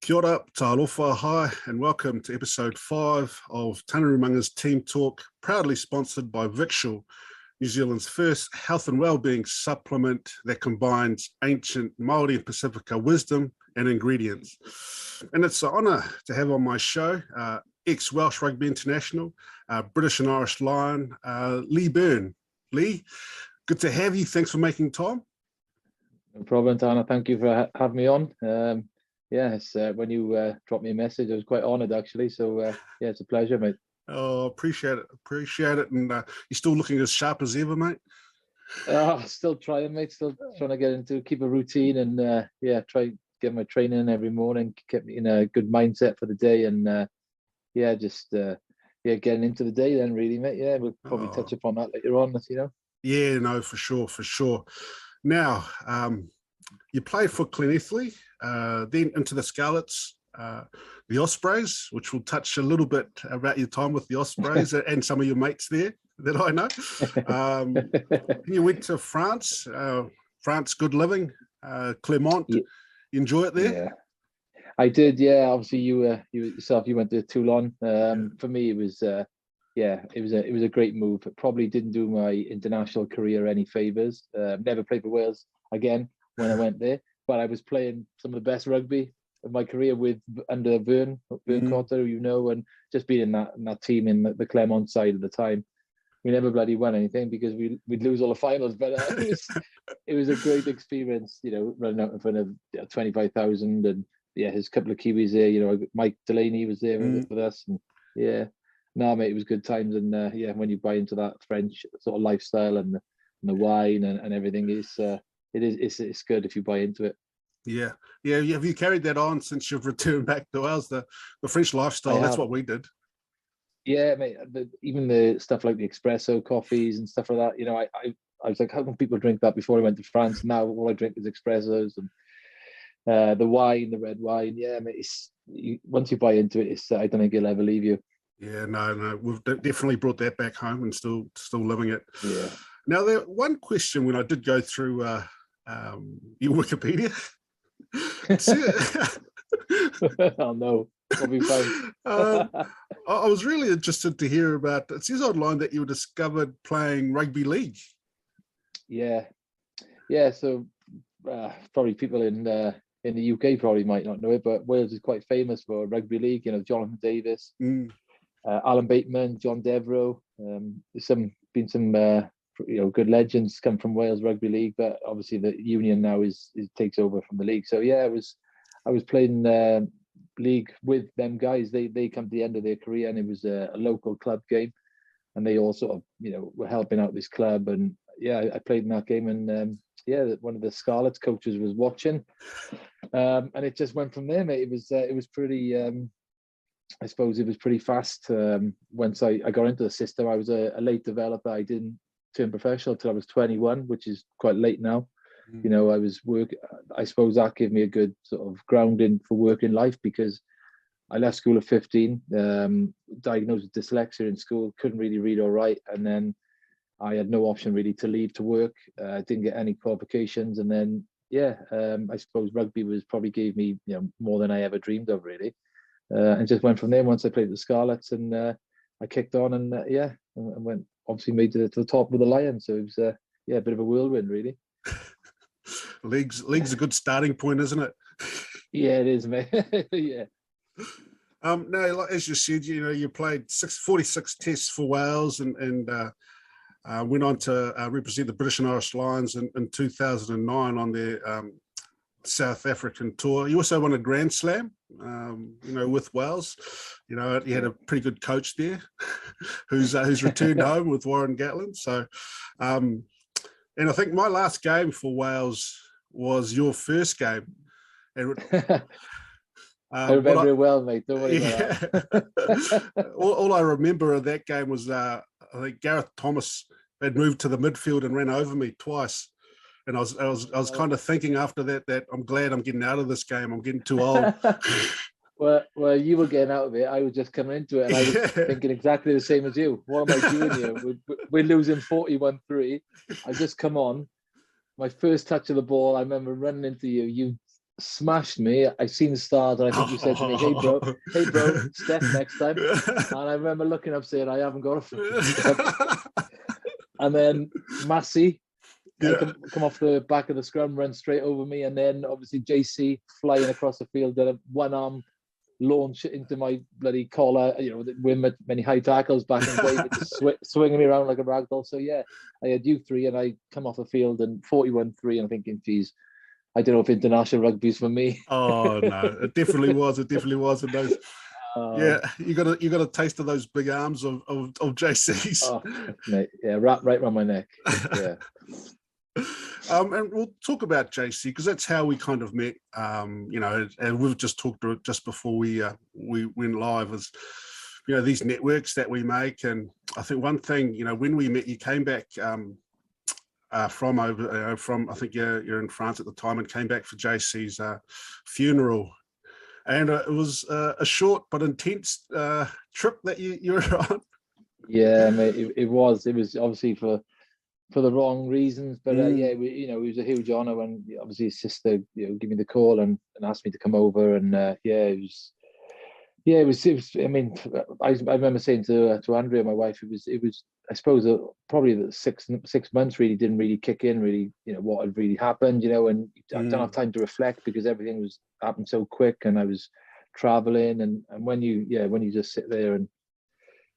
Kia ora, talofa, hi, and welcome to episode 5 of Tanarumanga's Team Talk, proudly sponsored by Eventual, New Zealand's first health and wellbeing supplement that combines ancient Māori and Pacifica wisdom and ingredients. And it's an honour to have on my show ex-Welsh Rugby International, British and Irish Lion, Lee Byrne. Lee, good to have you. Thanks for making time. No problem, Tana. Thank you for having me on. Yes, when you dropped me a message, I was quite honoured actually. So yeah, it's a pleasure, mate. Oh, appreciate it. And you're still looking as sharp as ever, mate. Still trying, mate. Still trying to keep a routine and try get my training in every morning, keep me in a good mindset for the day, and getting into the day then, really, mate. Yeah, we'll probably touch upon that later on, you know. Yeah, no, for sure. Now, you played for Glenethley, then into the Scarlets, the Ospreys, which we'll touch a little bit about your time with the Ospreys and some of your mates there that I know. You went to France, good living, Clermont. Yeah. You enjoy it there? Yeah, I did. Yeah, obviously you yourself, you went to Toulon. For me, it was it was a great move. It probably didn't do my international career any favors. Never played for Wales again when I went there, but I was playing some of the best rugby of my career under Byrne Cotter, you know, and just being in that team in the Clermont side at the time. We never bloody won anything because we'd lose all the finals, but it was a great experience, you know, running out in front of 25,000, and there's a couple of Kiwis there, you know. Mike Delaney was there with us, and mate, it was good times. And when you buy into that French sort of lifestyle and the wine and everything, it's good if you buy into it. Yeah. Have you carried that on since you've returned back to Wales? The French lifestyle, that's what we did. Yeah, mate. Even the stuff like the espresso coffees and stuff like that. You know, I was like, how can people drink that before I went to France? Now all I drink is espressos and the wine, the red wine. Yeah, mate. Once you buy into it, I don't think it'll ever leave you. Yeah, no, we've definitely brought that back home and still living it. Yeah. Now, there one question when I did go through your Wikipedia. Oh no, I'll be fine. I was really interested to hear about. It says online that you were discovered playing Rugby League. Yeah. So probably people in the UK probably might not know it, but Wales is quite famous for Rugby League. You know, Jonathan Davis, Alan Bateman, John Devereux. There's been some good legends come from Wales Rugby League, but obviously the Union now takes over from the league. So yeah, I was playing league with them guys. They come to the end of their career, and it was a local club game, and they all sort of were helping out this club. And I played in that game, and one of the Scarlets coaches was watching, and it just went from there, mate. It was pretty. I suppose it was pretty fast. Once I got into the system, I was a late developer. I didn't turn professional till I was 21, which is quite late now. You know, I suppose that gave me a good sort of grounding for working life, because I left school at 15, diagnosed with dyslexia in school, couldn't really read or write, and then I had no option really to leave to work. I didn't get any qualifications, and then I suppose rugby probably gave me more than I ever dreamed of, really, and just went from there. Once I played the Scarlets, and I kicked on, and and went, obviously made it to the top with the Lions. So it was a bit of a whirlwind, really. League's a good starting point, isn't it? Yeah, it is, mate. Yeah. No, like, as you said, you played 46 tests for Wales, and went on to represent the British and Irish Lions in 2009 on their South African tour. You also won a Grand Slam, with Wales. You had a pretty good coach there, who's returned home with Warren Gatland. So, and I think my last game for Wales was your first game. And, I remember it well, mate. Don't worry about that. all I remember of that game was I think Gareth Thomas had moved to the midfield and ran over me twice. And I was kind of thinking after that I'm glad I'm getting out of this game. I'm getting too old. Well, you were getting out of it. I was just coming into it, and I was thinking exactly the same as you. What am I doing here? We're losing 41-3. I just come on. My first touch of the ball, I remember running into you. You smashed me. I seen the stars, and I think you said to me, hey bro, step next time. And I remember looking up saying, I haven't got a fucking step. And then Massey come off the back of the scrum, run straight over me, and then obviously JC flying across the field, did a one arm launch into my bloody collar, win many high tackles back in the day, just swinging me around like a ragdoll. So yeah, I had you three, and I come off the field and 41-3, and I'm thinking, geez, I don't know if international rugby's for me. Oh no, it definitely was. It definitely was. And those, you got a taste of those big arms of JC's. Oh, mate, yeah, right around my neck. Yeah. And we'll talk about JC because that's how we kind of met. And we've just talked just before we went live. Is these networks that we make, and I think one thing when we met, you came back. From I think you're in France at the time, and came back for JC's funeral, and it was a short but intense trip that you were on. Yeah, mate, it was obviously for the wrong reasons, but it was a huge honor when obviously his sister gave me the call and asked me to come over, and it was. I mean, I remember saying to Andrea, my wife, it was. I suppose probably the 6 months really didn't really kick in. Really, what had really happened. And I don't have time to reflect because everything was happened so quick, and I was traveling. And when you just sit there and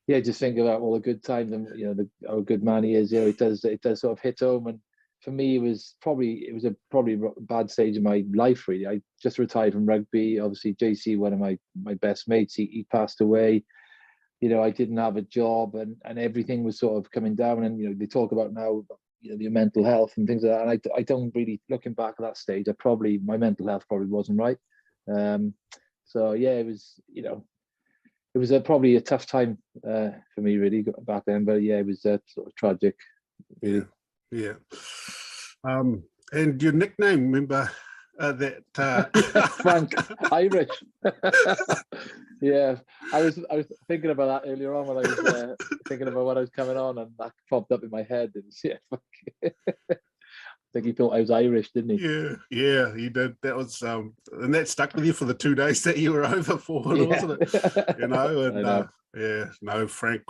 just think about all the good times and how good man he is. It does sort of hit home. And for me, it was probably a bad stage of my life. Really, I just retired from rugby. Obviously, JC, one of my best mates, he passed away. I didn't have a job, and everything was sort of coming down. And they talk about now, your mental health and things like that. And I don't really, looking back at that stage, my mental health probably wasn't right. So yeah, it was it was probably a tough time for me really back then. But yeah, it was sort of tragic. Really. Yeah. And your nickname, remember that Frank, Irish. Yeah, I was thinking about that earlier on when I was thinking about what I was coming on, and that popped up in my head. And I think he thought I was Irish, didn't he? Yeah, he did. That was and that stuck with you for the 2 days that you were over for, wasn't it? Frank,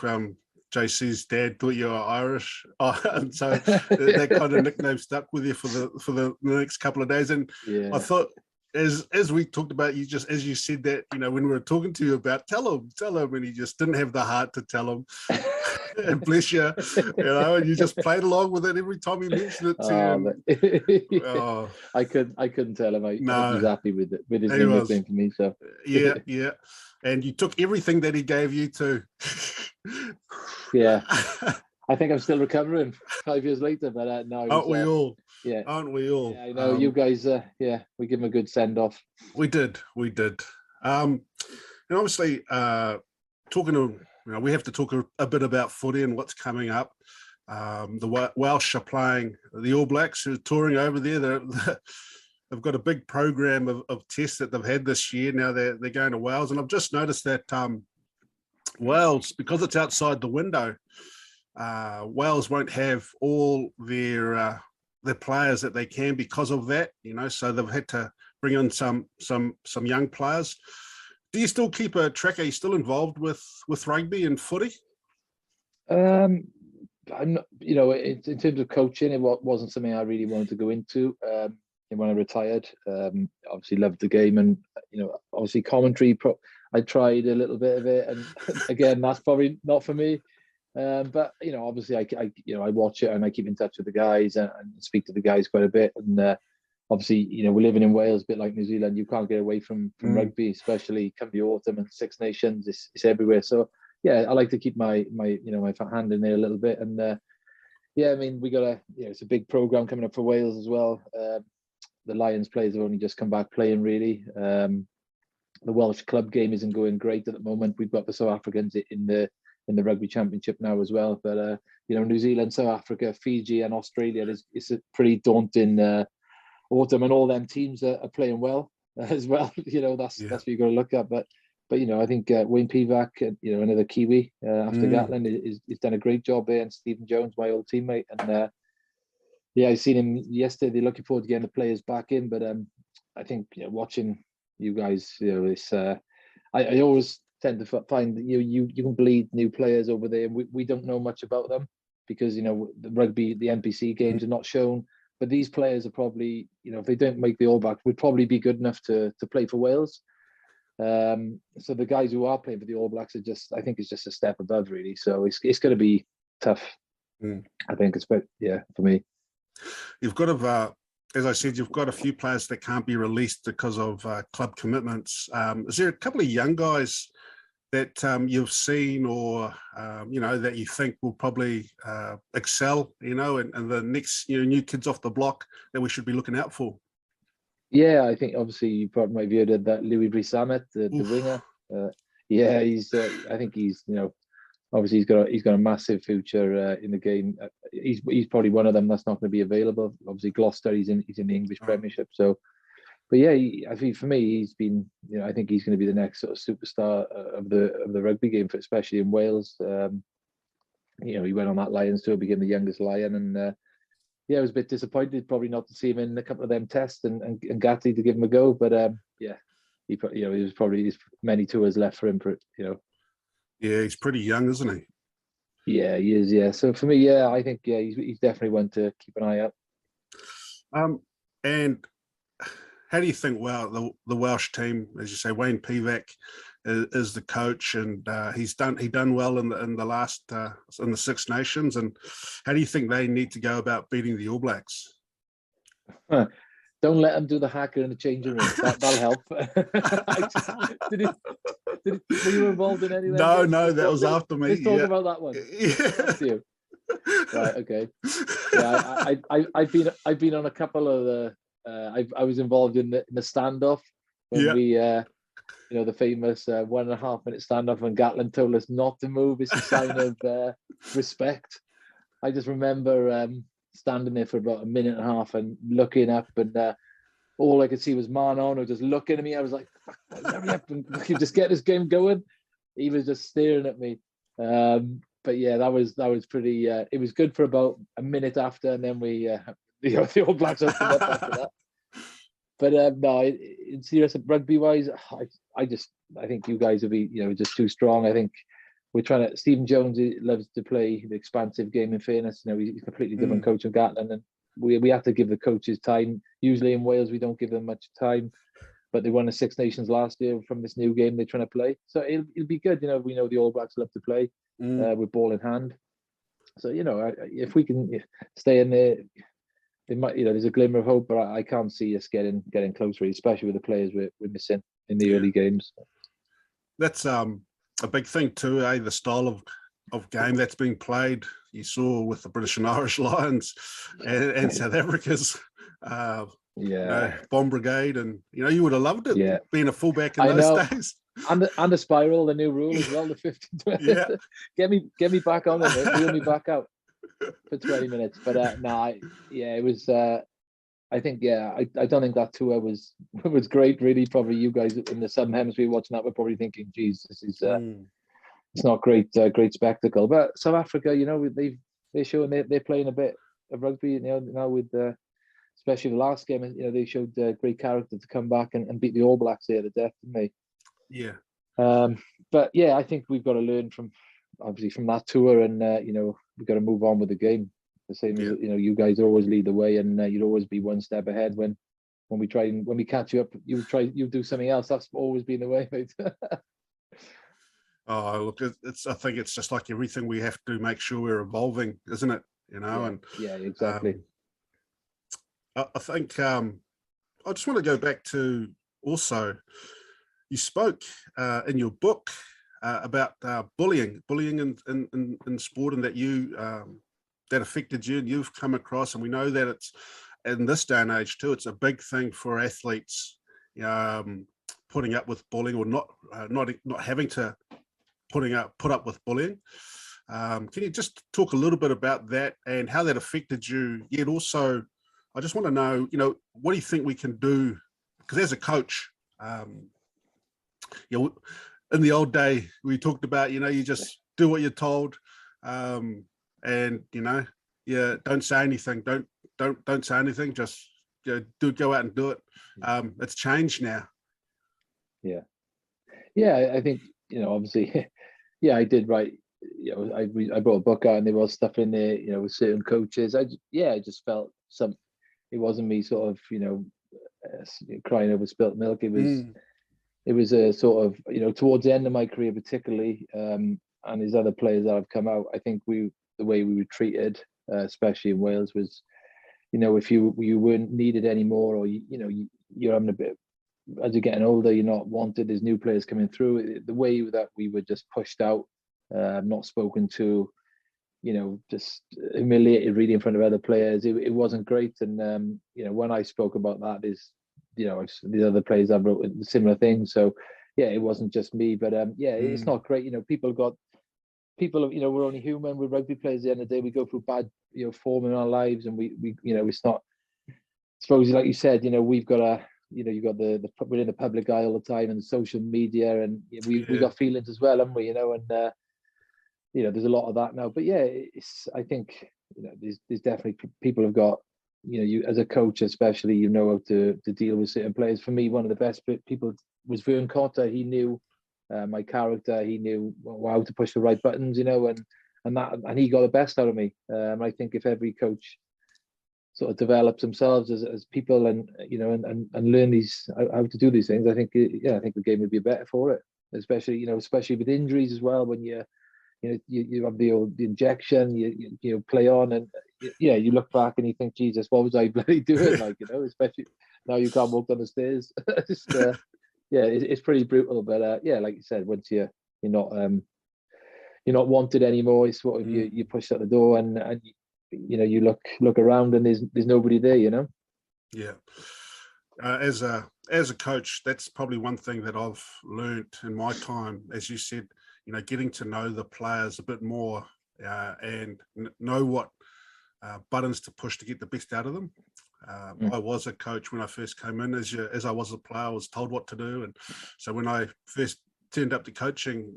JC's dad thought you were Irish, and so that kind of nickname stuck with you for the next couple of days. And I thought, as we talked about, you just, as you said that, when we were talking to you about tell him, and he just didn't have the heart to tell him. And bless you, and you just played along with it every time he mentioned it to you. I couldn't tell him. I was happy with his nickname for me. So yeah, and you took everything that he gave you too. Yeah, I think I'm still recovering 5 years later, but no. Aren't we all? Yeah, aren't we all? Yeah, I know you guys. We give him a good send off. We did. And obviously, talking to. We have to talk a bit about footy and what's coming up. The Welsh are playing the All Blacks, who are touring over there. They've got a big program of tests that they've had this year. Now they're going to Wales, and I've just noticed that Wales, because it's outside the window, Wales won't have all their players that they can because of that. So they've had to bring in some young players. Do you still keep a track? Are you still involved with rugby and footy? I'm not, in terms of coaching, it wasn't something I really wanted to go into when I retired. Obviously loved the game, and obviously commentary. I tried a little bit of it, and again, that's probably not for me. But obviously, I watch it and I keep in touch with the guys and speak to the guys quite a bit, and. Obviously, we're living in Wales, a bit like New Zealand. You can't get away from rugby, especially come the autumn and Six Nations. It's everywhere. So yeah, I like to keep my hand in there a little bit. And I mean, we got it's a big program coming up for Wales as well. The Lions players have only just come back playing really. The Welsh club game isn't going great at the moment. We've got the South Africans in the Rugby Championship now as well. But New Zealand, South Africa, Fiji, and Australia. It's a pretty daunting. Autumn, and all them teams are playing well as well. That's what you got to look at. But I think Wayne Pivac, another Kiwi after Gatland, is done a great job there, and Stephen Jones, my old teammate, and I seen him yesterday. They're looking forward to getting the players back in, but I think watching you guys, it's I always tend to find that you can bleed new players over there, and we don't know much about them because the NPC games are not shown. But these players are probably, if they don't make the All Blacks, would probably be good enough to play for Wales. So the guys who are playing for the All Blacks I think it's just a step above, really. So it's going to be tough. I think for me. You've got to, as I said, you've got a few players that can't be released because of club commitments. Is there a couple of young guys that you've seen or, that you think will probably excel, and the next, new kids off the block that we should be looking out for? Yeah, I think obviously you probably might have heard of that Louis Brissamet, the winger. He's. I think he's. Obviously he's got a massive future in the game. He's probably one of them that's not going to be available. Obviously Gloucester, he's in the English Premiership. So, but yeah, I think for me he's been. I think he's going to be the next sort of superstar of the rugby game, especially in Wales. He went on that Lions tour, became the youngest Lion, and I was a bit disappointed probably not to see him in a couple of them tests and Gatti to give him a go. But he was probably many tours left for him. Yeah, he's pretty young, isn't he? Yeah, he is. Yeah. So for me, I think he's definitely one to keep an eye out. And how do you think? Well, the Welsh team, as you say, Wayne Pivac is the coach, and he done well in the last in the Six Nations. And how do you think they need to go about beating the All Blacks? Don't let them do the hacker in the changing room. That'll help. Were you involved in any of that? No, that was after me. Let's talk about that one. Yeah. Right. Okay. Yeah, I've been on a couple of the. I was involved in the standoff when we, the famous 1.5 minute standoff when Gatland told us not to move. It's a sign of respect. I just remember standing there for about a minute and a half and looking up, and all I could see was Manon just looking at me. I was like, hurry up and just get this game going. He was just staring at me. But yeah, that was pretty. It was good for about a minute after, and then we, the All Blacks opened up after that. But no, in serious rugby wise, I think you guys will be, just too strong. I think we're trying to. Stephen Jones loves to play the expansive game. In fairness, he's a completely different coach of Gatland, and we have to give the coaches time. Usually in Wales, we don't give them much time, but they won the Six Nations last year from this new game they're trying to play. So it'll be good. We know the All Blacks love to play with ball in hand. So if we can stay in there, it might. There's a glimmer of hope, but I can't see us getting close, really, especially with the players we're missing in the early games. That's a big thing too, the style of game that's being played. You saw with the British and Irish Lions and South Africa's Bomb Brigade, and you would have loved it being a fullback in those days. And the spiral, the new rule as well, the 50-20. Get me back on it, wheel me back out for 20 minutes. But it was. I think I don't think that tour was great. Really, probably you guys in the Southern Hemisphere watching that were probably thinking, "Geez, this is it's not great spectacle." But South Africa, they're showing they're playing a bit of rugby. Now with especially the last game, they showed great character to come back and beat the All Blacks there to death, didn't they? Yeah. But I think we've got to learn from that tour, and we've got to move on with the game. The same as you guys always lead the way, and you'd always be one step ahead. When we catch you up, you do something else. That's always been the way, mate. Oh, look, I think it's just like everything we have to make sure we're evolving, isn't it? And exactly. I think I just want to go back to also. You spoke in your book about bullying in sport, and that that affected you, and you've come across, and we know that it's in this day and age too. It's a big thing for athletes, putting up with bullying, or not having to put up with bullying. Can you just talk a little bit about that and how that affected you? Yet also, I just want to know, what do you think we can do? Because as a coach, in the old day, we talked about, you just do what you're told, and don't say anything. Don't say anything. Just go out and do it. It's changed now. Yeah, I think, obviously, yeah, I did write. I brought a book out, and there was stuff in there, with certain coaches. I just felt it wasn't me sort of, crying over spilt milk. It was a sort of, towards the end of my career, particularly, and there's other players that have come out. I think the way we were treated, especially in Wales, was, if you weren't needed anymore, or you're having a bit, as you're getting older, you're not wanted. There's new players coming through. The way that we were just pushed out, not spoken to, just humiliated really in front of other players. It wasn't great. And when I spoke about that, the other players I've wrote similar things. So yeah, it wasn't just me, but it's not great. People, we're only human. We're rugby players. At the end of the day, we go through bad, form in our lives, and we it's not. I suppose, like you said, we've got a. You've got we're in the public eye all the time, and social media, and we got feelings as well, haven't we? And there's a lot of that now. But yeah, I think there's definitely people have got, you as a coach especially, how to deal with certain players. For me, one of the best people was Vern Cotter. He knew my character. He knew how to push the right buttons, and he got the best out of me. I think if every coach sort of develops themselves as people, and and learn how to do these things, I think the game would be better for it. Especially with injuries as well. When you have the injection, you play on, and you look back and you think, Jesus, what was I bloody doing? Especially now you can't walk down the stairs. It's pretty brutal. But like you said, once you're not wanted anymore, it's sort of you push out the door, and you look around, and there's nobody there. Yeah. As a coach, that's probably one thing that I've learned in my time, as you said, getting to know the players a bit more, and know what buttons to push to get the best out of them. I was a coach when I first came in. As I was a player, I was told what to do, and so when I first turned up to coaching,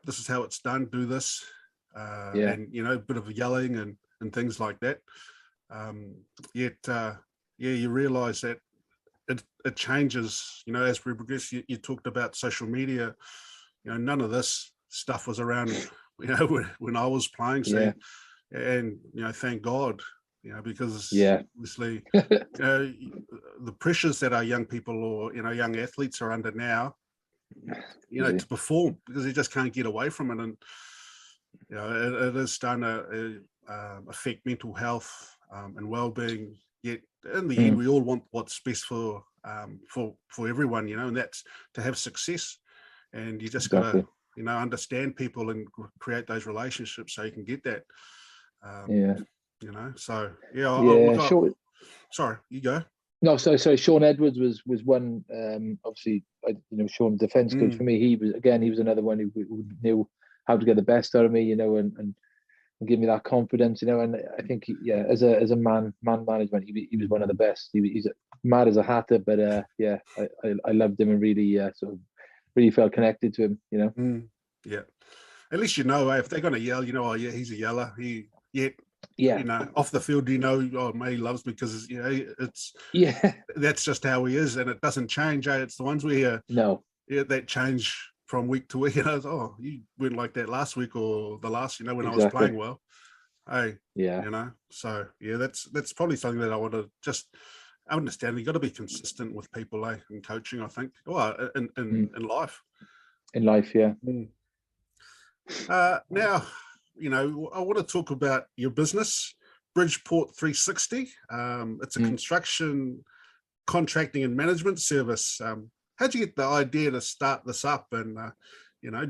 this is how it's done. Do this, and a bit of yelling and things like that. You realise that it changes. As we progress. You talked about social media. None of this stuff was around. When I was playing. So, and thank God. Because obviously, the pressures that our young people or young athletes are under now, to perform, because they just can't get away from it, and it is starting to affect mental health and well-being. Yet in the end, we all want what's best for everyone, and that's to have success. And you just got to understand people and create those relationships so you can get that. So sorry, you go. No, sorry. Sean Edwards was one. Obviously, Sean, defence coach for me. He was another one who knew how to get the best out of me, and give me that confidence, and I think, as a man management, he was one of the best. He's mad as a hatter, but I loved him, and really really felt connected to him. At least if they're going to yell, he's a yeller. Off the field, May loves me because it's that's just how he is, and it doesn't change. It's the ones where that change from week to week. You weren't like that last week or the last, when I was playing well. So that's probably something that I want to just understand. You got to be consistent with people, in coaching, I think, in life. In life, now, I want to talk about your business, Bridgeport 360. It's a construction, contracting, and management service. How'd you get the idea to start this up? And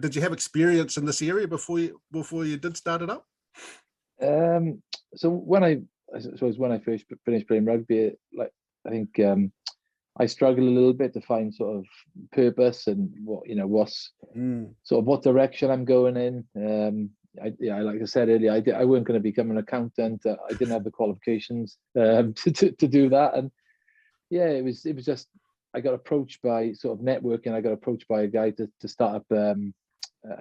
did you have experience in this area before you did start it up? So when I first finished playing rugby, I think I struggled a little bit to find sort of purpose and what's sort of what direction I'm going in. Like I said earlier, I weren't going to become an accountant. I didn't have the qualifications to do that, and it was just I got approached by sort of networking. I got approached by a guy to start up an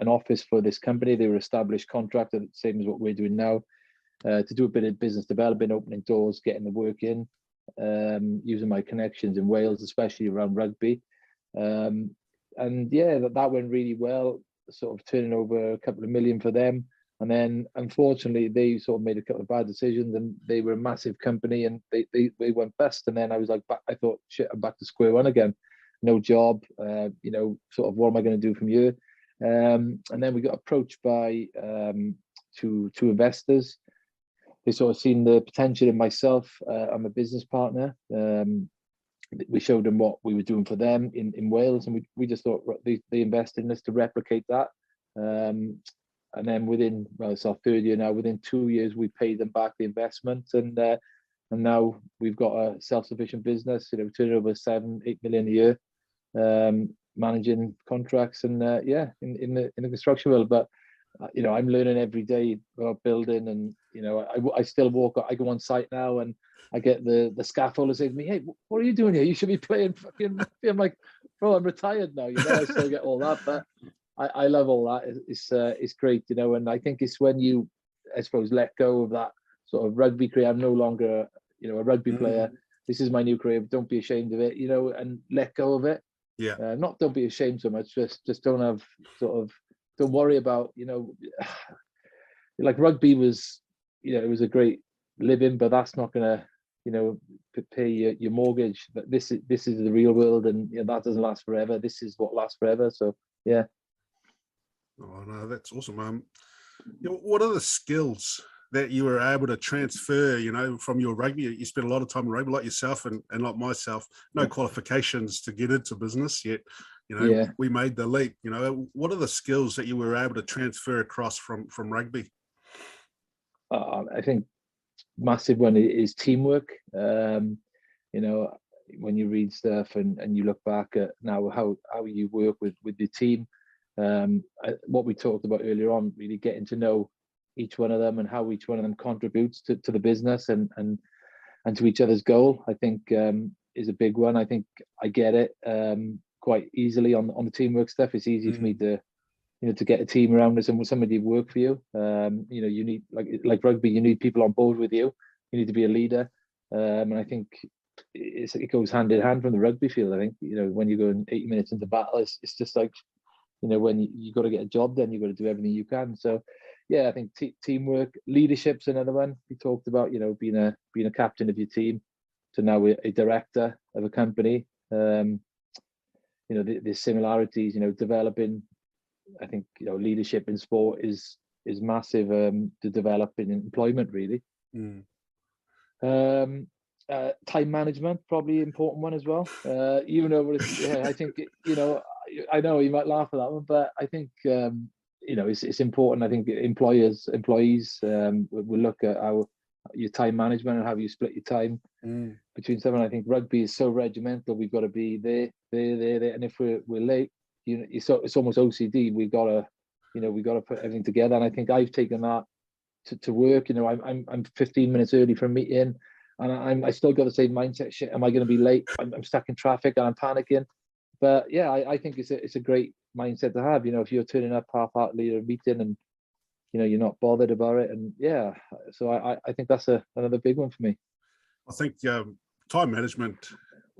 office for this company. They were established contractor, the same as what we're doing now, to do a bit of business development, opening doors, getting the work in. using my connections in Wales, especially around rugby. And yeah, that went really well, sort of turning over a couple of million for them. And then unfortunately they sort of made a couple of bad decisions, and they were a massive company and they went bust. And then I was like, I thought, shit, I'm back to square one again. No job, you know, sort of what am I going to do from here? And then we got approached by two investors. They sort of seen the potential in myself. I'm a business partner. We showed them what we were doing for them in Wales, and we just thought they invested in us to replicate that. And then within, well, it's our third year now, within 2 years, we paid them back the investment. And now we've got a self-sufficient business, you know, turning over 7-8 million a year, managing contracts and yeah, in the construction world. But you know, I'm learning every day about building, and you know, I still walk. I go on site now, and I get the scaffolder saying to me, "Hey, what are you doing here? You should be playing fucking." I'm like, "Bro, I'm retired now." You know, I still get all that, but I love all that. It's great, you know. And I think it's when you, I suppose, let go of that sort of rugby career. I'm no longer, you know, a rugby player. This is my new career. Don't be ashamed of it, you know, and let go of it. Yeah. Not don't be ashamed so much. Just don't have sort of. Don't worry about, you know, like rugby was, you know, it was a great living, but that's not gonna, you know, pay your mortgage. But this is the real world, and you know, that doesn't last forever. This is what lasts forever. So yeah. Oh no, that's awesome. You know, what are the skills that you were able to transfer, you know, from your rugby? You spent a lot of time in rugby, like yourself and like myself. No qualifications to get into business yet. You know, we made the leap. You know, what are the skills that you were able to transfer across from rugby? I think massive one is teamwork. You know, when you read stuff and you look back at now how you work with the team, what we talked about earlier on, really getting to know each one of them and how each one of them contributes to the business and to each other's goal, I think is a big one. I think I get it quite easily on the teamwork stuff. It's easy for me to, you know, to get a team around us and somebody to work for you. You know, you need like rugby, you need people on board with you. You need to be a leader, and I think it goes hand in hand from the rugby field. I think, you know, when you go in 80 minutes into battle, it's just like, you know, when you got to get a job done, you got to do everything you can. So yeah, I think teamwork, leadership's another one. We talked about, you know, being a captain of your team to now a director of a company. You know, the similarities, you know, developing, I think, you know, leadership in sport is massive to develop in employment, really. Time management, probably an important one as well. Even though I think, you know, I know you might laugh at that one, but I think, you know, it's important. I think employees will look at your time management and how you split your time between stuff. And I think rugby is so regimental. We've got to be there. And if we're late, you know, it's almost OCD. We've got to put everything together. And I think I've taken that to work. You know, I'm 15 minutes early for a meeting, and I still got the same mindset. Shit, am I going to be late? I'm stuck in traffic and I'm panicking. But yeah, I think it's a great mindset to have. You know, if you're turning up half-heartedly at a meeting and, you know, you're not bothered about it, and yeah, so I think that's another big one for me. I think time management.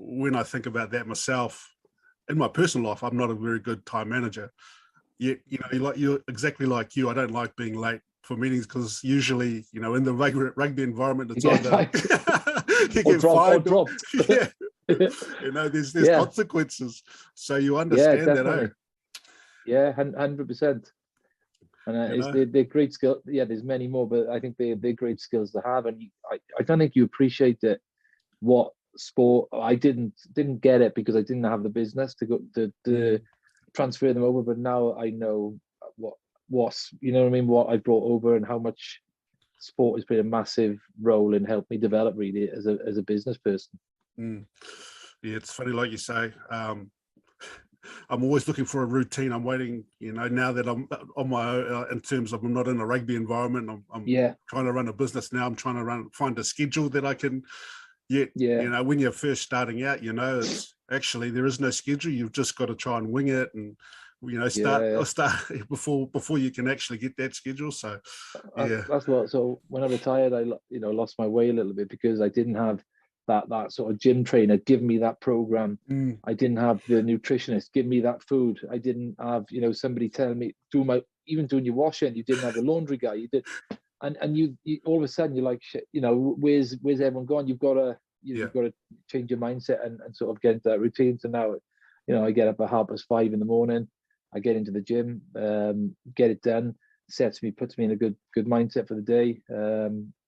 When I think about that myself, in my personal life, I'm not a very good time manager. Yet, you know, you're exactly like you. I don't like being late for meetings because usually, you know, in the rugby environment, it's either you get fined or dropped. Yeah. You know, there's consequences. So you understand that, eh? Yeah, 100%. And they're great skills. Yeah, there's many more, but I think they're great skills to have. And I don't think you appreciate that. What sport I didn't get it because I didn't have the business to go to transfer them over. But now I know what's, you know what I mean, what I brought over and how much sport has played a massive role in helping me develop really as a business person. Yeah, it's funny, like you say. I'm always looking for a routine. I'm waiting, you know, now that I'm on my own, in terms of I'm not in a rugby environment. I'm trying to run a business now. I'm trying to find a schedule that I can. You know, when you're first starting out, you know, it's actually there is no schedule. You've just got to try and wing it, and you know, start before you can actually get that schedule. So that's what. So when I retired, I lost my way a little bit because I didn't have that sort of gym trainer give me that program. I didn't have the nutritionist give me that food. I didn't have, you know, somebody telling me even doing your washing. You didn't have a laundry guy. You did, and you all of a sudden you're like, shit, you know, where's everyone gone? You've got to you've got to change your mindset and sort of get into that routine. So now, you know, I get up at 5:30 in the morning. I get into the gym, get it done, puts me in a good mindset for the day.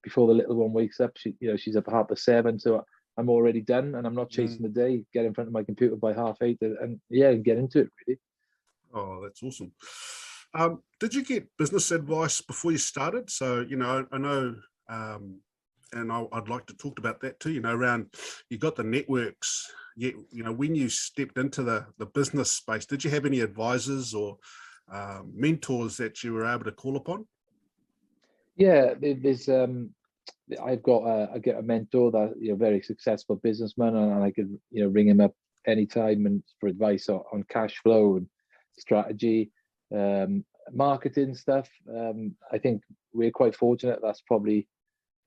Before the little one wakes up, she's up at 7:30, so I'm already done, and I'm not chasing the day. Get in front of my computer by 8:30, and get into it really. Oh, that's awesome. Did you get business advice before you started? So, you know, I know, and I'd like to talk about that too. You know, around you got the networks. You know, when you stepped into the business space, did you have any advisors or mentors that you were able to call upon? Yeah, there's I get a mentor that, you know, very successful businessman, and I could, you know, ring him up anytime and for advice on cash flow and strategy, marketing stuff. I think we're quite fortunate. That's probably,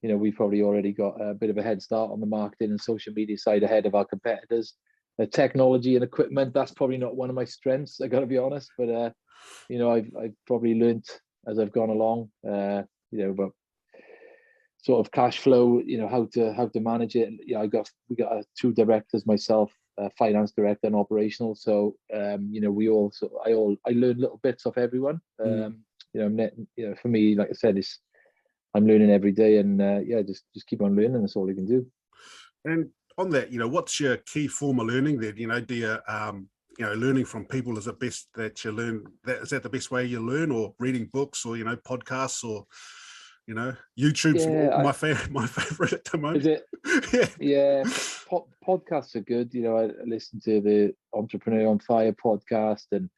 you know, we've probably already got a bit of a head start on the marketing and social media side ahead of our competitors. The technology and equipment, that's probably not one of my strengths, I got to be honest, but you know, I've probably learnt as I've gone along, you know, about sort of cash flow, you know, how to manage it. You know, we got two directors, myself, finance director and operational. So you know, I learn little bits off everyone. You know, for me, like I said, I'm learning every day, and just keep on learning. That's all you can do. And on that, you know, what's your key form of learning there? You know, do you you know, learning from people is the best that you learn? Is that the best way you learn, or reading books, or, you know, podcasts, or, you know, YouTube's my favorite at the moment. Is it? Yeah. Podcasts are good. You know, I listen to the Entrepreneur on Fire podcast, and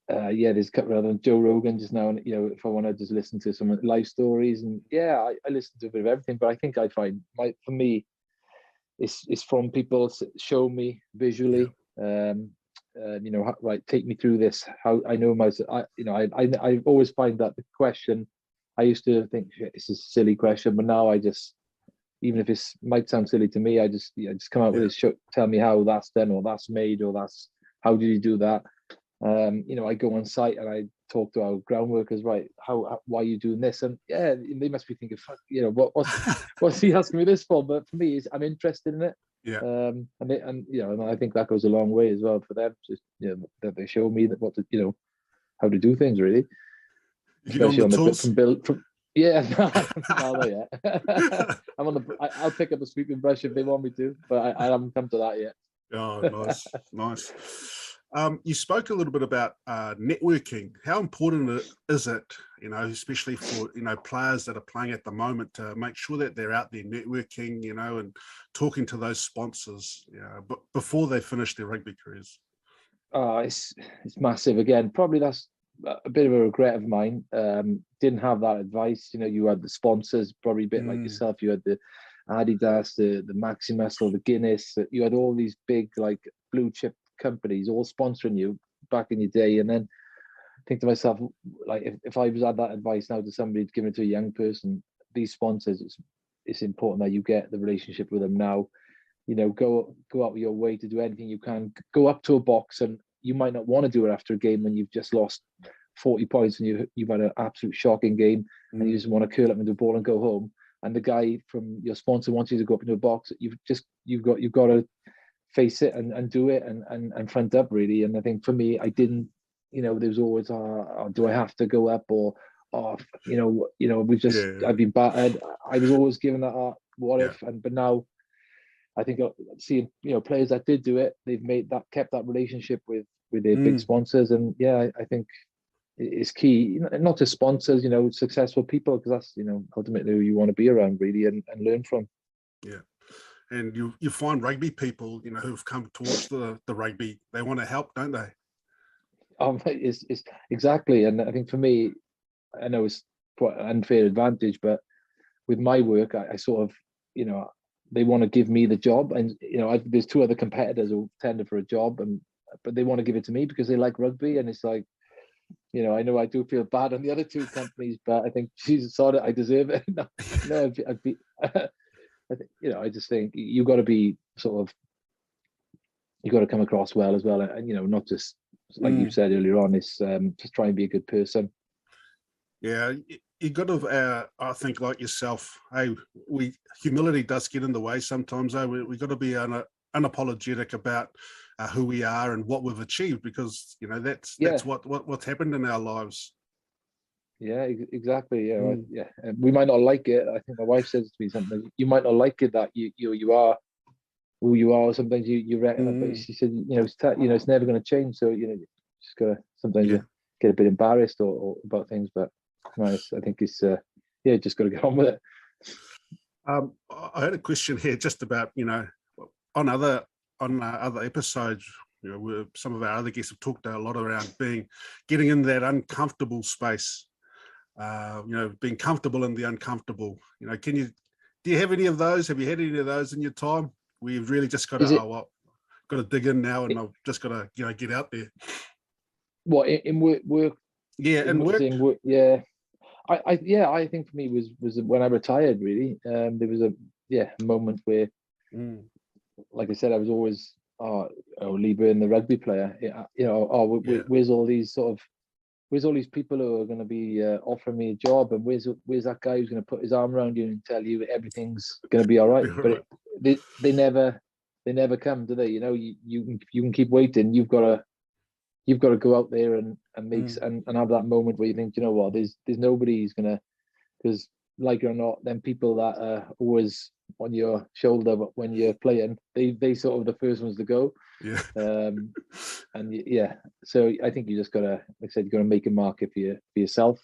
there's a couple of other, Joe Rogan just now, and, you know, if I want to just listen to some life stories, and I listen to a bit of everything. But I think I find for me, it's from people show me visually, you know, right, take me through this. How I know myself. I always find that the question, I used to think it's a silly question, but now I just, even if it might sound silly to me, I just come out with this. Tell me how that's done, or that's made, or that's how did you do that. You know, I go on site and I talk to our ground workers, right? Why are you doing this? And they must be thinking, fuck, you know, what's he asking me this for? But for me, I'm interested in it. Yeah. And you know, and I think that goes a long way as well for them. Just, you know, that they show me that you know, how to do things really. Especially on the tools? Yeah, no, yeah. I'll pick up a sweeping brush if they want me to, but I haven't come to that yet. Oh, nice. You spoke a little bit about networking. How important is it, you know, especially for, you know, players that are playing at the moment, to make sure that they're out there networking, you know, and talking to those sponsors, you know, but before they finish their rugby careers? It's massive. Again, probably that's a bit of a regret of mine. Didn't have that advice. You know, you had the sponsors, probably a bit like yourself. You had the Adidas, the Maximus, or the Guinness. You had all these big, like, blue chip companies all sponsoring you back in your day. And then I think to myself, like, if I was had that advice now to somebody to give it to a young person, these sponsors, it's important that you get the relationship with them now. You know, go out of your way to do anything you can. Go up to a box, and you might not want to do it after a game when you've just lost 40 points and you've had an absolute shocking game, and you just want to curl up into a ball and go home. And the guy from your sponsor wants you to go up into a box. You've got to face it and do it and front up really. And I think for me, I didn't, you know, there was always, do I have to go up, or you know, I've been battered. I was always given that what if, but now I think seeing, you know, players that did do it, they've kept that relationship with their big sponsors. And I think it's key, not just sponsors, you know, successful people, because that's, you know, ultimately who you want to be around really and learn from. Yeah. And you find rugby people, you know, who've come to watch the rugby, they want to help, don't they? It's exactly. And I think for me, I know it's quite an unfair advantage, but with my work, I sort of, you know, they want to give me the job, and, you know, there's two other competitors who tender for a job, but they want to give it to me because they like rugby. And it's like, you know, I know I do feel bad on the other two companies, but I think, Jesus, sorry, I deserve it. No, I'd be I just think you got to be sort of, you got to come across well as well, and not just like you said earlier on, is just try and be a good person. Yeah, you got to. I think, like yourself, hey, humility does get in the way sometimes. We got to be unapologetic about who we are and what we've achieved, because that's what's happened in our lives. Yeah, exactly. Yeah, we might not like it. I think my wife says to me something. You might not like it that you are who you are. Sometimes you reckon, but she said, it's never going to change. So just gotta sometimes you get a bit embarrassed or about things. But nice, I think it's just got to get on with it. I had a question here just about on other episodes. Some of our other guests have talked a lot around getting in that uncomfortable space. Being comfortable in the uncomfortable. Do you have any of those? Have you had any of those in your time where you've really just got to got to dig in now, and I've just got to get out there? What, in work? Yeah, in work. Yeah, I think for me was when I retired. Really, there was a moment where, like I said, I was always Lee Byrne, the rugby player. Where's all these people who are going to be offering me a job, and where's that guy who's going to put his arm around you and tell you everything's going to be all right? But they never come, do they? You can keep waiting. You've got to go out there and make and have that moment where you think, what, there's nobody who's going to, because like it or not, then people that are always on your shoulder when you're playing, they sort of the first ones to go. Yeah. So I think you just gotta, like I said, you gotta make a market for yourself,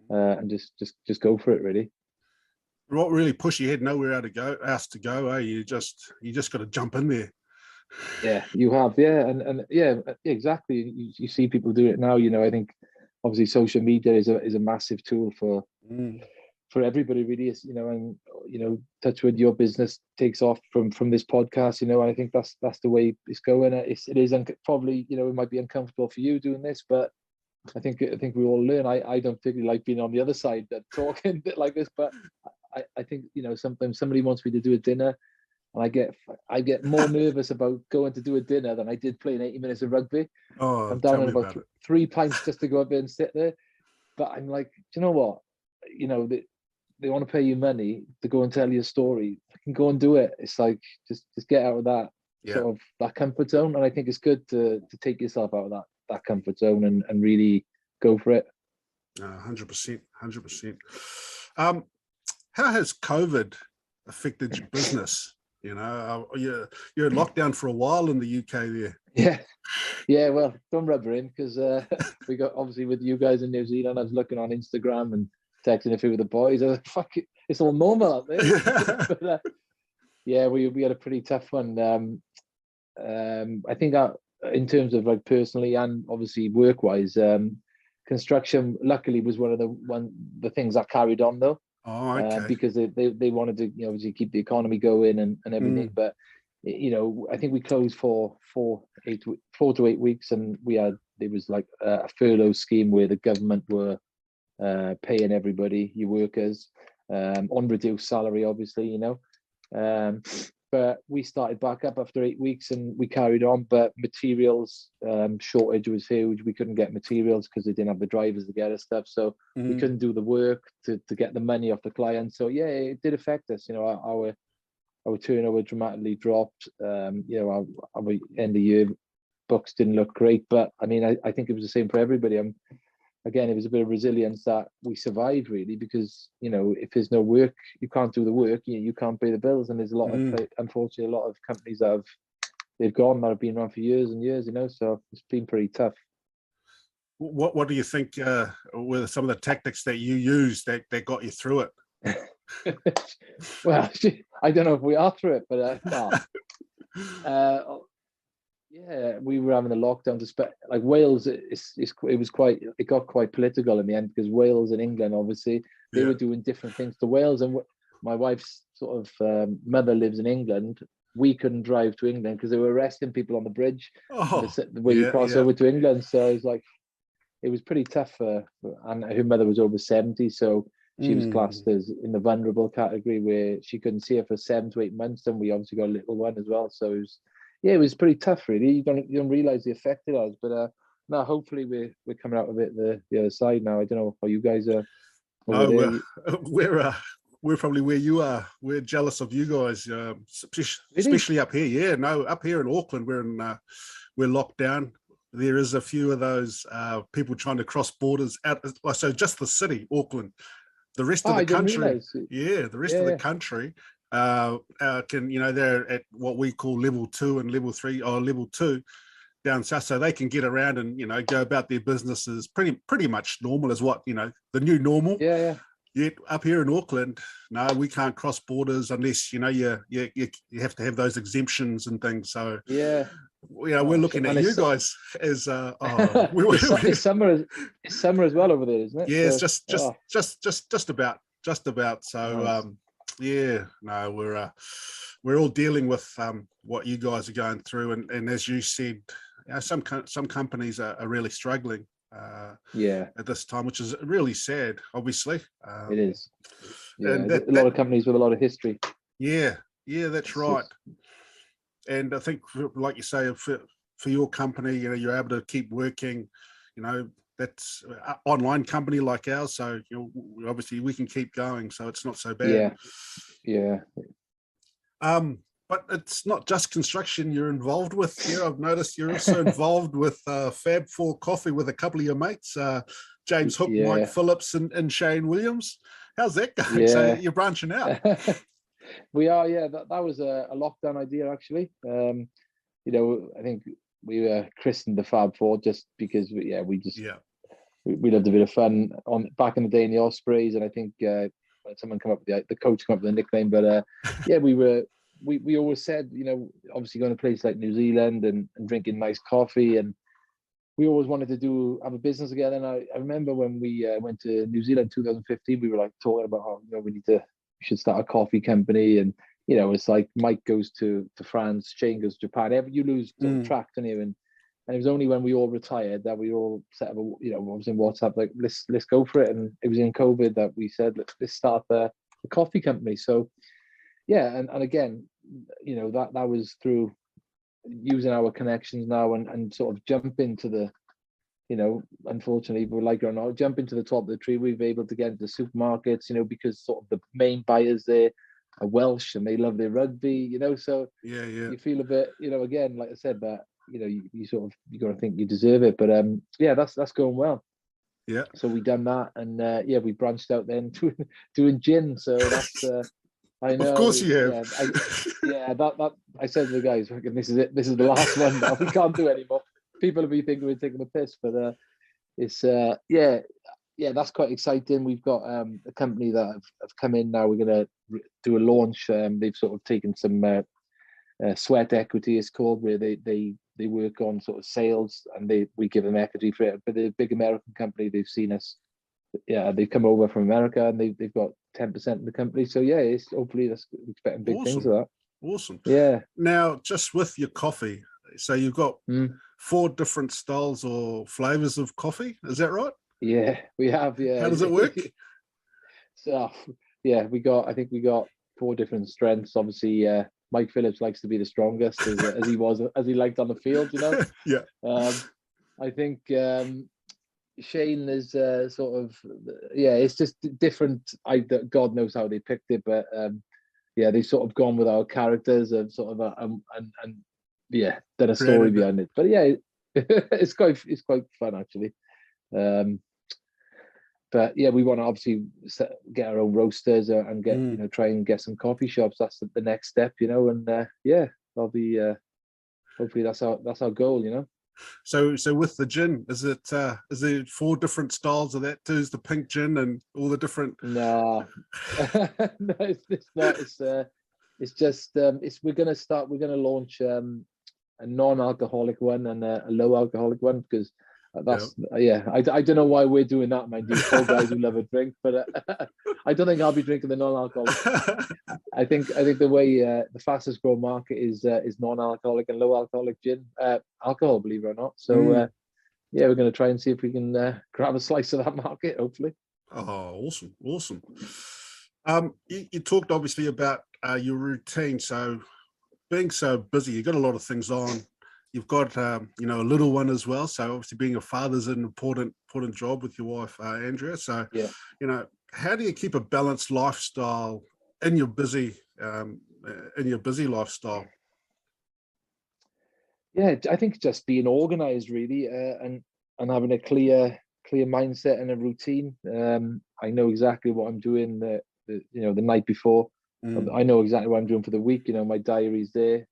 and just go for it, really. What really push your head, nowhere else to go, eh? You just got to jump in there. Yeah, you have, and exactly. You see people do it now. I think obviously social media is a massive tool for everybody, really. Is and touch wood, your business takes off from this podcast. I think that's the way it's going. It is probably it might be uncomfortable for you doing this, but I think we all learn. I don't particularly like being on the other side talking a bit like this, but I think sometimes somebody wants me to do a dinner, and I get more nervous about going to do a dinner than I did playing 80 minutes of rugby. I'm down in about 3 pints just to go up there and sit there. But I'm like, do you know what? They want to pay you money to go and tell your story. I can go and do it. It's like just get out of that sort of that comfort zone. And I think it's good to take yourself out of that comfort zone and really go for it. 100%. How has COVID affected your business? You're in lockdown for a while in the UK there. Yeah. Well, don't rub her in, because we got, obviously with you guys in New Zealand, I was looking on Instagram and texting a few of the boys. I was like, fuck it, it's all normal out there. But, we had a pretty tough one. I think in terms of like personally and obviously work wise, construction luckily was one of the things that carried on though. Oh, okay. Because they wanted to obviously keep the economy going and everything. But I think we closed for 4 to 8 weeks, and there was like a furlough scheme where the government were paying everybody, your workers, on reduced salary, obviously, but we started back up after 8 weeks and we carried on. But materials shortage was huge. We couldn't get materials because they didn't have the drivers to get us stuff, so we couldn't do the work to get the money off the client. So it did affect us. Our turnover dramatically dropped. Our end of year books didn't look great, but I mean, I think it was the same for everybody. Again, it was a bit of resilience that we survived, really, because if there's no work, you can't do the work, you can't pay the bills, and there's a lot of, unfortunately, a lot of companies that have been around for years and years, so it's been pretty tough. What do you think were some of the tactics that you used that got you through it? Well, I don't know if we are through it, but no. We were having a lockdown like Wales. It got quite political in the end, because Wales and England, obviously, they were doing different things to Wales. And my wife's sort of mother lives in England. We couldn't drive to England because they were arresting people on the bridge where you cross over to England. So it was pretty tough. And her mother was over 70, so she was classed as in the vulnerable category, where she couldn't see her for 7 to 8 months, and we obviously got a little one as well. So it was pretty tough, really. You don't realize the effect it has, but now hopefully we're coming out of it the other side now. I don't know how you guys are. No, we're probably where you are. We're jealous of you guys, especially up here. Yeah, no, up here in Auckland, we're locked down. There is a few of those people trying to cross borders out. So just the city, Auckland. The rest of the country, the rest of the country can, they're at what we call level 2 and level 3 or level 2 down south, so they can get around and go about their businesses pretty much normal as what the new normal. Yet up here in Auckland, no, we can't cross borders unless you have to have those exemptions and things. So we're looking at you guys as it's summer as well over there, isn't it? Yeah, so, it's just about. So nice. We're all dealing with what you guys are going through, and as you said, some companies are really struggling at this time, which is really sad, obviously. It is. And a lot of companies with a lot of history. That's right. And I think, like you say, for your company, you're able to keep working, that's an online company like ours, so obviously we can keep going, so it's not so bad. But it's not just construction you're involved with here. I've noticed you're also involved with Fab 4 Coffee with a couple of your mates, James Hook, Mike Phillips, and Shane Williams. How's that going? So you're branching out. We are, that was a lockdown idea, actually. I think we were christened the Fab 4 just because we loved a bit of fun back in the day in the Ospreys, and I think someone come up with the coach come up with the nickname, but we always said, obviously going to places like New Zealand and drinking nice coffee, and we always wanted to have a business together. And I remember when we went to New Zealand 2015, we were like talking about how we should start a coffee company, and it's like Mike goes to France, Shane goes to Japan. You lose track, don't you? And it was only when we all retired that we all set up I was in WhatsApp, like let's go for it. And it was in COVID that we said let's start the coffee company. So and again, that was through using our connections now and sort of jump into the, unfortunately, we like it or not, jump into the top of the tree. We've been able to get into supermarkets, because sort of the main buyers there are Welsh and they love their rugby, so you feel a bit, again, like I said, that you sort of, you got to think you deserve it, but that's going well. So we done that, and we branched out then doing gin. So that's I know. Of course you have. I said to the guys, this is it. This is the last one now. We can't do anymore. People will be thinking we're taking the piss, but it's that's quite exciting. We've got a company that have come in now. We're going to do a launch. They've sort of taken some sweat equity, it's called, where they work on sort of sales, and we give them equity for it. But they're a big American company. They've seen us. They've come over from America, and they've got 10% of the company. So it's hopefully that's expecting big things of that. Awesome. Yeah. Now, just with your coffee, so you've got 4 different styles or flavors of coffee. Is that right? Yeah, we have. Yeah. How does it work? So I think we got 4 different strengths. Obviously, Mike Phillips likes to be the strongest, as he liked on the field. I think Shane is sort of it's just different. God knows how they picked it, but they sort of gone with our characters of sort of and done a story behind it. But it's quite fun, actually. But we want to obviously get our own roasters and get try and get some coffee shops. That's the next step, and I'll be hopefully that's our goal, So with the gin, is there 4 different styles of that too? Is the pink gin and all the different? No, no, it's not. It's just we're gonna launch a non-alcoholic one and a low alcoholic one, because I don't know why we're doing that, mind you, 4 guys who love a drink, but I don't think I'll be drinking the non-alcoholic. I think the way the fastest growing market is non-alcoholic and low alcoholic gin, alcohol, believe it or not. So we're going to try and see if we can grab a slice of that market, hopefully. Oh, awesome, awesome. You talked obviously about your routine. So being so busy, you've got a lot of things on. You've got you know, a little one as well. So obviously being a father is an important job with your wife, Andrea. So Yeah. you know, how do you keep a balanced lifestyle in your busy lifestyle? Yeah, I think just being organized really, and having a clear mindset and a routine. I know exactly what I'm doing the night before. I know exactly what I'm doing for the week. My diary's there.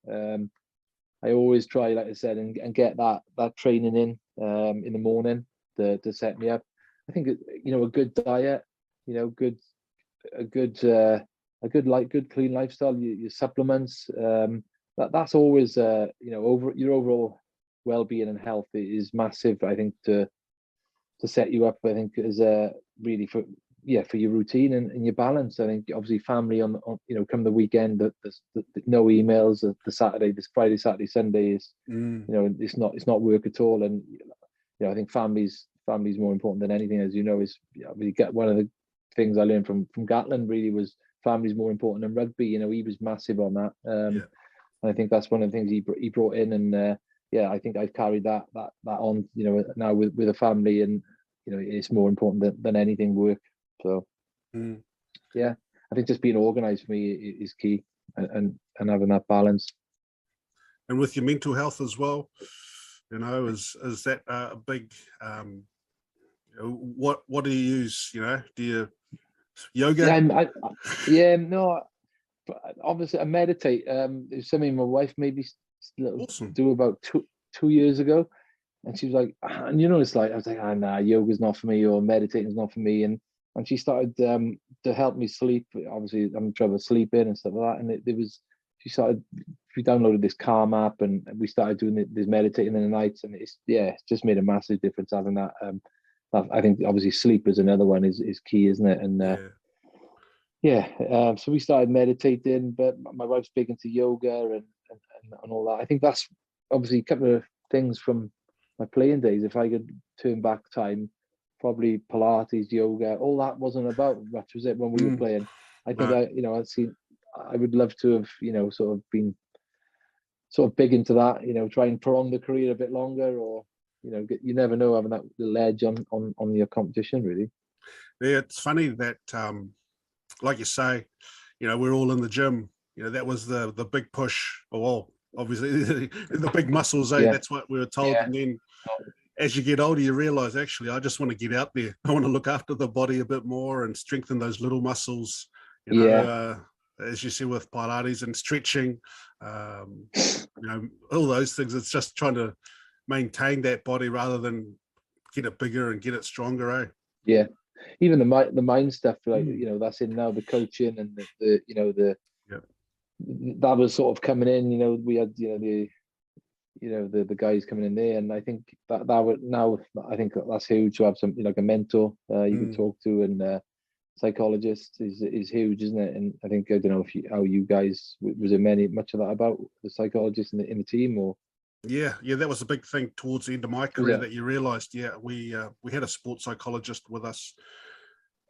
I always try, like I said, and get that training in the morning to set me up. I think a good diet, good a good good clean lifestyle, your supplements. That's always over your overall well-being and health is massive. I think to set you up. I think is really for your routine and your balance. I think obviously family on come the weekend, the no emails. The Saturday, this Friday, Saturday, Sunday is it's not work at all. And I think family's more important than anything, as is we get one of the things I learned from Gatlin really was family's more important than rugby. He was massive on that. And I think that's one of the things he brought in, and I think I've carried that on. Now with a family, and it's more important than anything work. So yeah, I think just being organised for me is key, and having that balance. And with your mental health as well, is that a big? What do you use? Do you yoga? No. Obviously, I meditate. It's something my wife made me Awesome. do about two years ago, and she was like, and it's like I was like, nah, yoga's not for me, or meditating's not for me, and she started to help me sleep. Obviously, I'm in trouble sleeping and stuff like that, and we downloaded this Calm app, and we started doing this meditating in the nights, and it's just made a massive difference having that. I think obviously sleep is another one is key, isn't it? And so we started meditating, but my wife's big into yoga and all that. I think that's obviously a couple of things from my playing days. If I could turn back time, probably Pilates, yoga, all that wasn't about much, was it, when we were playing? I think I would love to have, sort of been sort of big into that, try and prolong the career a bit longer, or, you never know, having that little edge on your competition, really. Yeah, it's funny that, like you say, we're all in the gym. That was the big push. Well, obviously the big muscles, that's what we were told. And then as you get older, you realize, actually, I just want to get out there. I want to look after the body a bit more and strengthen those little muscles, as you see with Pilates and stretching, all those things. It's just trying to maintain that body rather than get it bigger and get it stronger, Yeah. Even the mind stuff, like that's in now, the coaching and the that was sort of coming in. We had the guys coming in there, and I think that would now, I think that's huge to have some like a mentor you can talk to, and psychologist is huge, isn't it? And I think, I don't know how you guys, was there much of that about the psychologist in the team, or? Yeah, that was a big thing towards the end of my career, that you realized, we had a sports psychologist with us.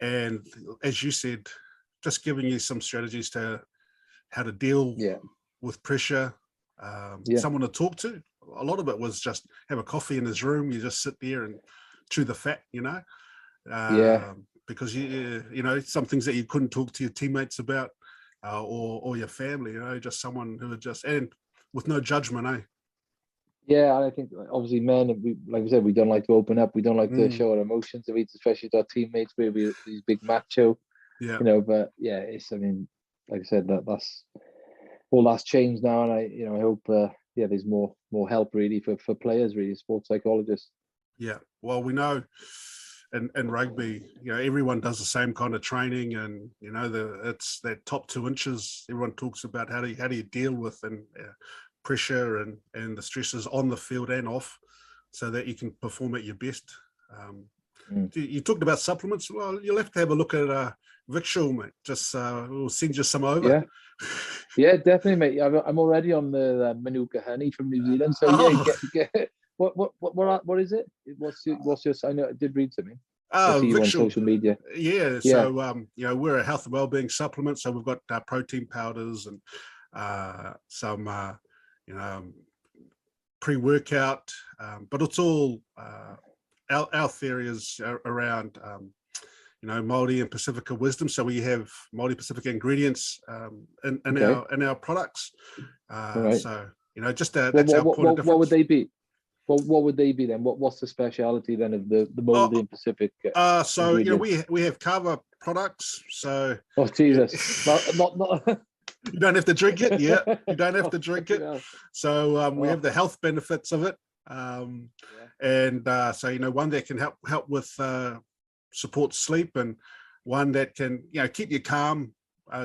And as you said, just giving you some strategies to how to deal with pressure, someone to talk to. A lot of it was just have a coffee in his room. You just sit there and chew the fat, because some things that you couldn't talk to your teammates about, or your family, just someone who would and with no judgment, Yeah, and I think obviously men, like I said, we don't like to open up. We don't like to show our emotions, especially to our teammates. Maybe these big macho, But it's. I mean, like I said, that's changed now, and I hope there's more help really for players, really, sports psychologists. Yeah, well, we know in rugby, everyone does the same kind of training, and it's that top 2 inches. Everyone talks about how do you deal with pressure and the stresses on the field and off, so that you can perform at your best. You talked about supplements. Well, you'll have to have a look at eventual, mate. Just we'll send you some over. Yeah, definitely, mate. I'm already on the Manuka honey from New Zealand. So get what is it? What's your? I know it did read to me. I see you on Eventual, social media. yeah. Yeah. So we're a health and wellbeing supplement. So we've got protein powders and some pre-workout, but it's all our theory is around Māori and Pacifica wisdom. So we have Māori Pacifica ingredients in our products. Right. So just that's our point of difference. What would they be? What would they be then? What's the speciality then of the Māori and Pacific? So we have kava products. So Jesus, not. You don't have to drink it. Yeah, you don't have to drink it. So we have the health benefits of it, and so one that can help with support sleep, and one that can keep you calm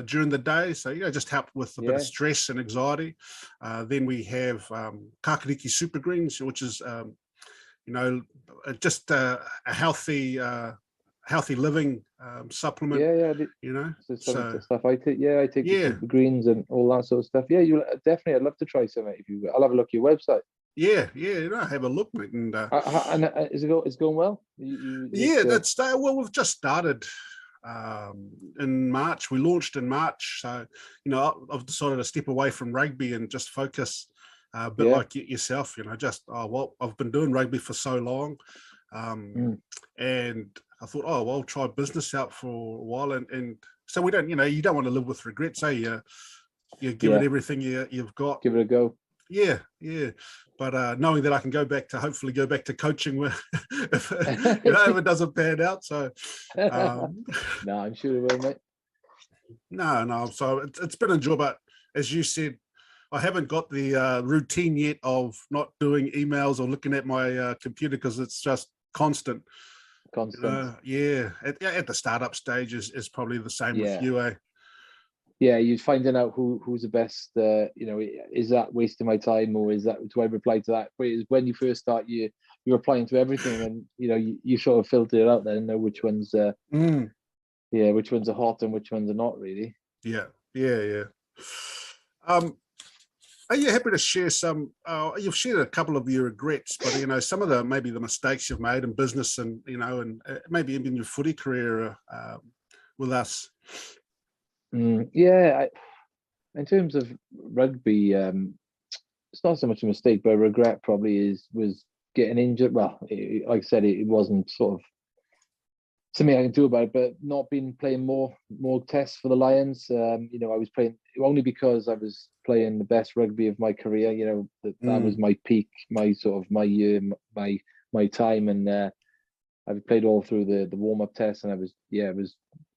during the day. So just help with a bit of stress and anxiety. Then we have kakariki super greens, which is just a healthy living supplement. So stuff I take. I take the greens and all that sort of stuff. You definitely. I'd love to try some. I'll have a look at your website. Have a look, mate. And it's going well. Well, we've just started in March. We launched in March, so I've decided to step away from rugby and just focus a bit like yourself. I've been doing rugby for so long, and I thought, I'll try business out for a while, and so we don't, you don't want to live with regrets, you give it everything you've got. Give it a go. Yeah. But knowing that I can hopefully go back to coaching if it doesn't pan out. So no, I'm sure it will, mate. No. So it's been enjoyable. But as you said, I haven't got the routine yet of not doing emails or looking at my computer, because it's just constant. At the startup stage is probably the same with you, you're finding out who's the best. Is that wasting my time, or do I reply to that? Whereas when you first start, you're replying to everything, and you sort of filter it out there and know which ones which ones are hot and which ones are not really. Are you happy to share some? You've shared a couple of your regrets, but some of maybe the mistakes you've made in business, and and maybe even your footy career with us. In terms of rugby, it's not so much a mistake, but a regret probably was getting injured. Well, like I said, it wasn't sort of something I can do about it, but not been playing more tests for the Lions. I was playing only because I was playing the best rugby of my career. That was my peak, my year, my time, and I've played all through the warm-up test, and I was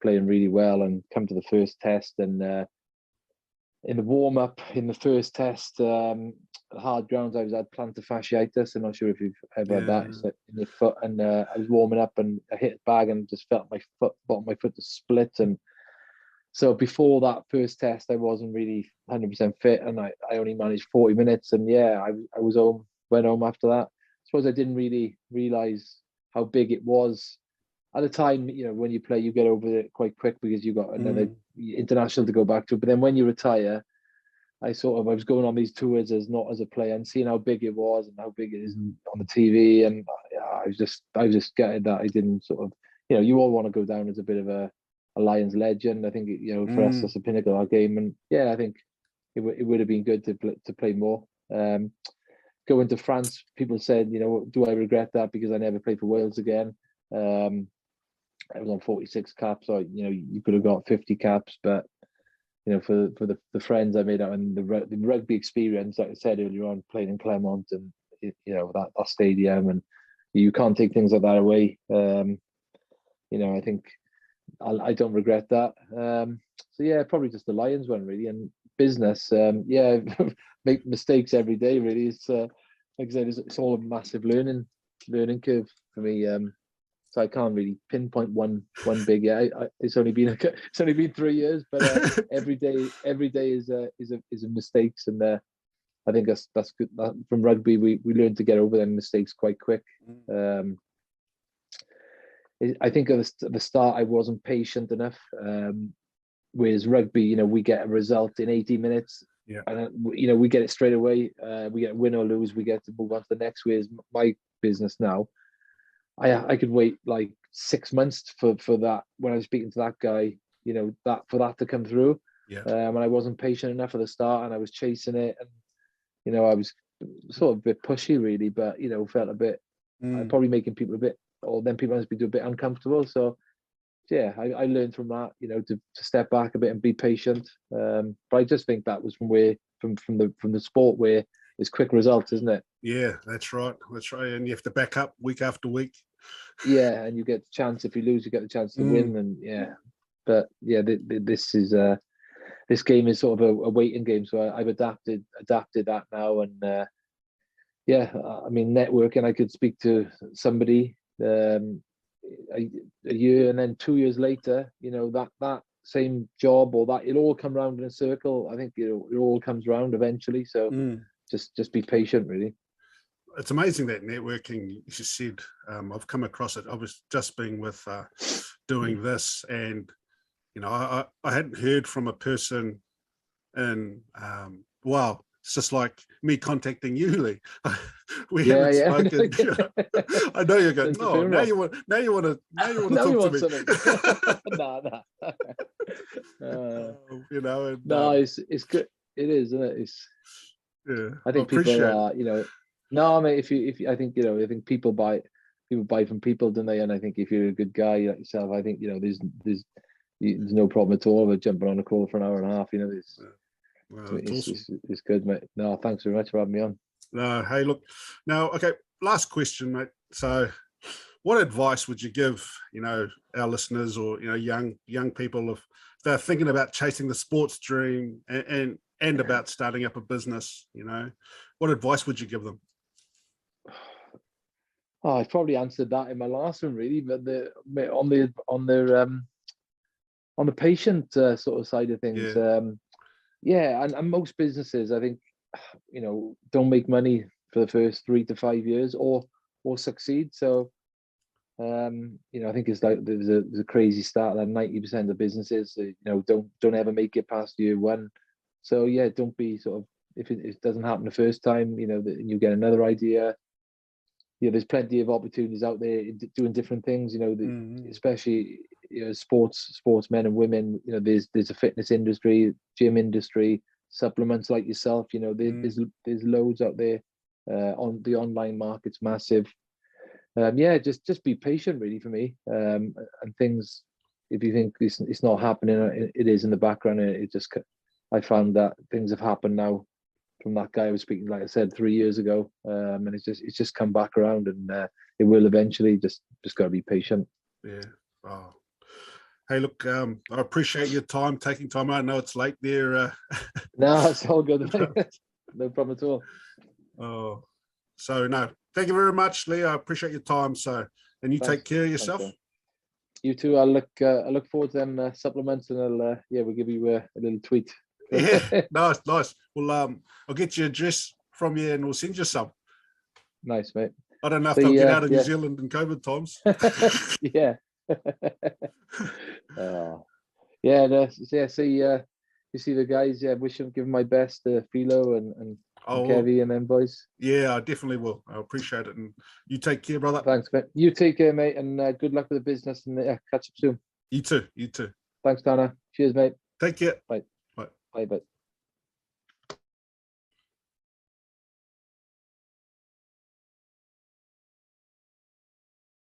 playing really well, and come to the first test, and in the warm-up in the first test, hard grounds, I had plantar fasciitis. I'm not sure if you've ever had that. It's in your foot, and I was warming up, and I hit a bag and just felt my bottom of my foot to split. And so before that first test, I wasn't really 100% fit, and I only managed 40 minutes. And I was went home after that. I suppose I didn't really realize how big it was at the time. When you play, you get over it quite quick because you got another international to go back to. But then when you retire, I was going on these tours not as a player, and seeing how big it was and how big it is on the TV, and I was just gutted that I didn't you all want to go down as a bit of a Lions legend. I think for us that's the pinnacle of our game, and I think it would have been good to play more. Going to France, people said, do I regret that because I never played for Wales again? I was on 46 caps, so you could have got 50 caps, but for the friends I made out in the rugby experience, like I said earlier on, playing in Clermont, and that stadium, and you can't take things like that away. I think I don't regret that. Probably just the Lions one really, and business. Make mistakes every day really. It's like I said, it's all a massive learning curve for me. So I can't really pinpoint one big. It's only been 3 years, but every day is a mistakes, and I think that's good. From rugby, we learn to get over them mistakes quite quick. I think at the start I wasn't patient enough. Whereas rugby, we get a result in 80 minutes. And we get it straight away. We get win or lose, we get to move on to the next. Whereas my business now, I could wait like 6 months for that, when I was speaking to that guy, that for that to come through. Yeah. And I wasn't patient enough at the start, and I was chasing it, and I was sort of a bit pushy really, but felt a bit probably making people a bit, or then people must be a bit uncomfortable. So yeah, I learned from that, to step back a bit and be patient. But I just think that was from the sport where it's quick results, isn't it? Yeah, that's right. And you have to back up week after week. Yeah, and you get the chance. If you lose, you get the chance to win. And yeah, but yeah, this is this game is sort of a waiting game. So I've adapted that now, and yeah, I mean, networking. I could speak to somebody a year, and then 2 years later, that same job, or that it'll all come round in a circle. I think it all comes round eventually. So just be patient, really. It's amazing that networking, you just said. I've come across it. I was just being with doing this, and I hadn't heard from a person in wow. It's just like me contacting you, Lee. We haven't spoken. I know you're going. Oh, now you want to talk to me. No. And, it's good. It is, isn't it? Yeah. I think people are, No, I mean, if you, I think, I think people buy from people, don't they? And I think if you're a good guy like yourself, I think there's no problem at all with jumping on a call for an hour and a half. Well, it's good, mate. No, thanks very much for having me on. No, hey, look, now, okay, last question, mate. So, what advice would you give, our listeners, or young people, if they're thinking about chasing the sports dream and about starting up a business? What advice would you give them? Oh, I probably answered that in my last one, really. But on the patient sort of side of things. Yeah, and most businesses, I think, don't make money for the first 3 to 5 years, or succeed. So, I think it's like there's a crazy stat that 90% of businesses, don't ever make it past year one. So yeah, don't be sort of, if it doesn't happen the first time, you get another idea. There's plenty of opportunities out there doing different things. Especially sportsmen and women. There's a fitness industry, gym industry, supplements like yourself. There's loads out there. On the online market's massive. Just be patient, really, for me. And things, if you think it's not happening, it is in the background. I found that things have happened now from that guy I was speaking, like I said, 3 years ago, and it's just come back around, and it will eventually. Just got to be patient. Yeah. Oh. Hey, look, I appreciate your time, taking time out. I know it's late there. No, it's all good. No problem at all. Oh, so no, thank you very much, Lee. I appreciate your time. So, and you take care of yourself. Thanks, you too. I look forward to them supplements, and we'll give you a little tweet. Yeah, nice. Well, I'll get your address from you, and we'll send you some. Nice, mate. I don't know if they'll get out of New Zealand in COVID times. Yeah. You see the guys. Yeah, wish them, give them my best, Philo and Kevy and them boys. Yeah, I definitely will. I appreciate it, and you take care, brother. Thanks, mate. You take care, mate, and good luck with the business. And catch up soon. You too. Thanks, Dana. Cheers, mate. Take care. Bye. Bye.